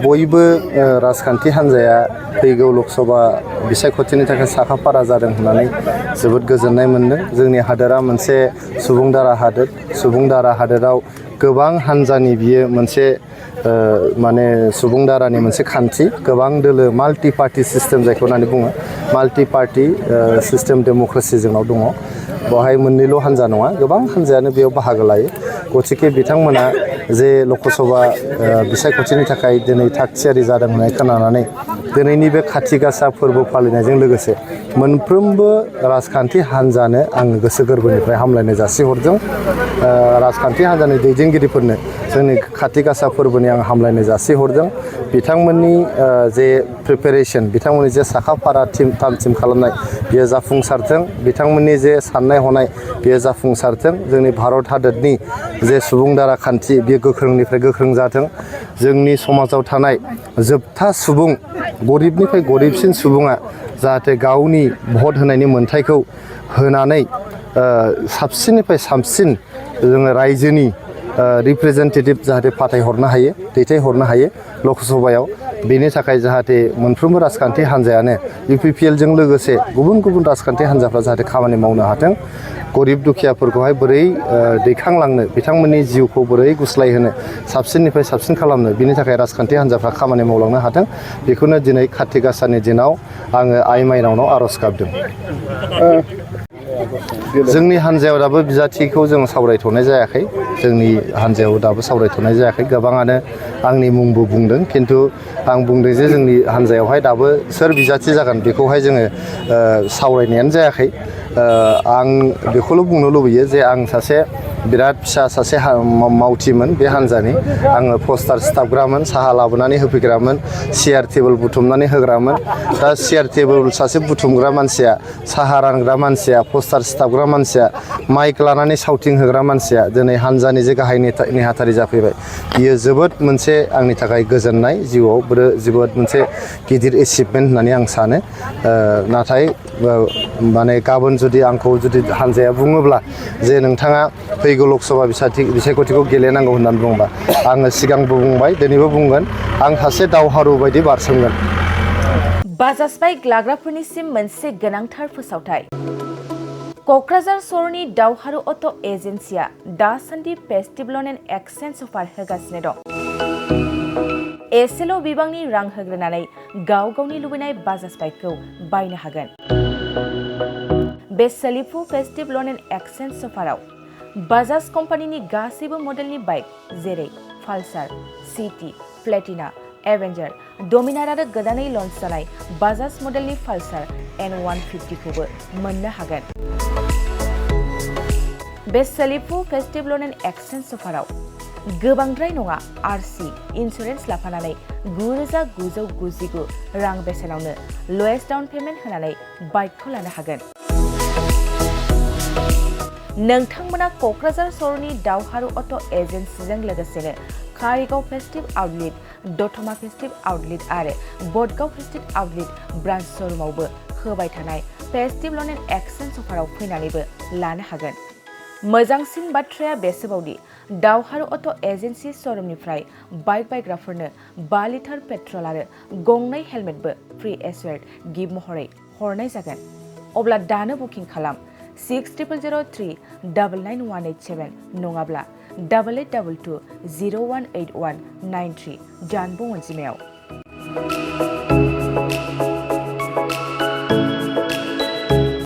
बयबो राजखान्थि हान्जाया फैगौ लकसभा बिसायख'थिनि थाखाय साखाफारा जादों होननानै जोबोद गोजोननाय मोन्दों। जोंनि हादोरा मोनसे सुबुंदारा हादोर। सुबुंदारा हादोराव गोबां हान्जानि बियो मोनसे सुबुंदारानि मोनसे खान्थि, गोबां दोलो माल्टि पार्टि सिस्टेम जायखौ होननानै बुङो। माल्टि पार्टि सिस्टेम डेम'क्रेसि जोंनाव दङ। बेवहाय मोननैल' हान्जा नङा, गोबां हान्जायानो बेयाव बाहागो लायो। गतिके बिथांमोना जे लकसभा बिसायख'थिनि थाखाय दिनै थागथियारि जादों होननाय खोनानानै दिनैनि बे खाथि गासा फोरबो फालिनायजों लोगोसे मोनफ्रोमबो राजखान्थि हान्जानो आं गोसो गोरबोनिफ्राय हामलायनाय जासिहरदों। राजखान्थि हान्जानि दैदेनगिरिफोरनो जोंनि खाथि गासा फोरबोनि आं हामलायनाय जासिहरदों। बिथांमोननि जे प्रिपेरेसन, बिथांमोननि जे साखाफारा थाम थिम खालामनाय बेयो जाफुंसारथों। बिथांमोननि जे साननाय हनाय बेयो जाफुंसारथों। जोंनि भारत हादरनि जे सुबुंदारा खान्थि बेयो गोख्रोंनिफ्राय गोख्रों जाथों। जोंनि समाजाव थानाय जोबथा सुबुं, गरिबनिफ्राय गरिबसिन सुबुङा जाहाथे गावनि भट होनायनि मोन्थायखौ होनानै साबसिननिफ्राय साबसिन जोङो रायजोनि रिप्रेजेन्टेटिभ जाहाथे फाथायहरनो हायो, दैथायहरनो हायो लकसभायाव। बेनि थाखाय जाहाथे मोनफ्रोमबो राजखान्थि हान्जायानो UPPLजों लोगोसे गुबुन गुबुन राजखान्थि हान्जाफ्रा जाहाथे खामानि मावनो हाथों। गरिब दुखियाफोरखौहाय बोरै दैखांलांनो, बिथांमोननि जिउखौ बोरै गुस्लायहोनो, साबसिननिफ्राय साबसिन खालामनो, बिनि थाखाय राजखान्थि हान्जाफ्रा खामानि मावलांनो हाथों। बेखौनो दिनै खाथि गासानि दिनाव आङो आइ माइनावनाव आर'ज गाबदों। जोंनि हान्जायाव दाबो बिजाथिखौ जों सावरायथ'नाय जायाखै। जोंनि हान्जायाव दाबो सावरायथ'नाय जायाखै। गोबाङानो आंनि मुंबो बुंदों, खिन्थु आं बुंदों जे जोंनि हान्जायावहाय दाबो सोर बिजाथि जागोन बेखौहाय जोङो सावरायनायानो जायाखै। आं बेखौल' बुंनो लुबैयो जे आं सासे बिराद फिसा सासे मावथिमोन बे हान्जानि। आङो पस्टार सिथाबग्रामोन, साहा लाबोनानै होफैग्रामोन, सियार टेबोल बुथुमनानै होग्रामोन। दा सियार टेबोल सासे बुथुमग्रा मानसिया, साहा रानग्रा मानसिया, पस्टार सिथाबग्रा मानसिया, माइक लानानै साउटिं होग्रा मानसिया दिनै हान्जानि जे गाहाय नेहाथारि जाफैबाय। बियो जोबोद मोनसे आंनि थाखाय गोजोननाय, जिउआव जोबोद मोनसे गिदिर एचिभमेन्ट होननानै आं सानो। नाथाय गाबोन जुदि आंखौ हान्जाया बुङोब्ला जे नोंथाङा फैगौ लकसभा बिसायख'थिखौ गेलेनांगौ होननानै बुङोबा, आङो सिगांबो बुंबाय, दिनैबो बुंगोन, आं सासे दावहारु बायदि बारसोमगोन। बाजाज बाइक लाग्राफोरनिसिम मोनसे गोनांथार फोसावथाय। क'क्राझार सहरनि दावहारु अट' एजेन्सिया दासान्दि फेस्टिभ ल'न एन्ड एक्सचेन्ज अफार होगासिनो दं। एसेल' बिबांनि रां होग्रोनानै गाव गावनि लुबैनाय बाजाज बाइकखौ बायनो हागोन। बे सोलिफु फेस्टिभ ल'न एन्ड एक्सचेन्ज अफाराव बाजाज कम्पानिनि गासैबो मडेलनि बाइक जेरै पालसार, सिटि, प्लेटिना, एवेन्जार, डमिनार आरो गोदानै लन्च जानाय बाजाज मडेलनि पालसार N150खौबो मोननो हागोन। बे सोलिफु फेस्टिभ ल'न एन्ड एक्सचेन्ज अफाराव गोबांद्राय नङा, RC इन्सुरेन्स लाफानानै 9,999 रां बेसेनावनो ल'एस्ट डाउन पेमेन्ट होनानै बाइकखौ लानो हागोन। नोंथांमोना क'क्राझार सहरनि दावहारु अट' एजेन्सिजों लोगोसेनो कारिगाव फेस्टिभ आउटलेट, दतमा फेस्टिभ आउटलेट आरो बडगाव फेस्टिभ आउटलेट ब्रान्च श'रुमावबो होबाय थानाय फेस्टिभ ल'न एन्ड एक्सचेन्ज अफाराव फैनानैबो लानो हागोन। मोजांसिन बाथ्राया बेसोबावदि दावहारु अट' एजेन्सि श'रुमनिफ्राय बाइक बायग्राफोरनो 5 लिटार पेट्रल आरो गंनै हेलमेटबो फ्रि एसुयार्ड गिफ्ट महरै हरनाय जागोन। अब्ला दानो बुकिं खालाम 6000399187 नङाब्ला 8822018193 जानबुं अनजिमायाव।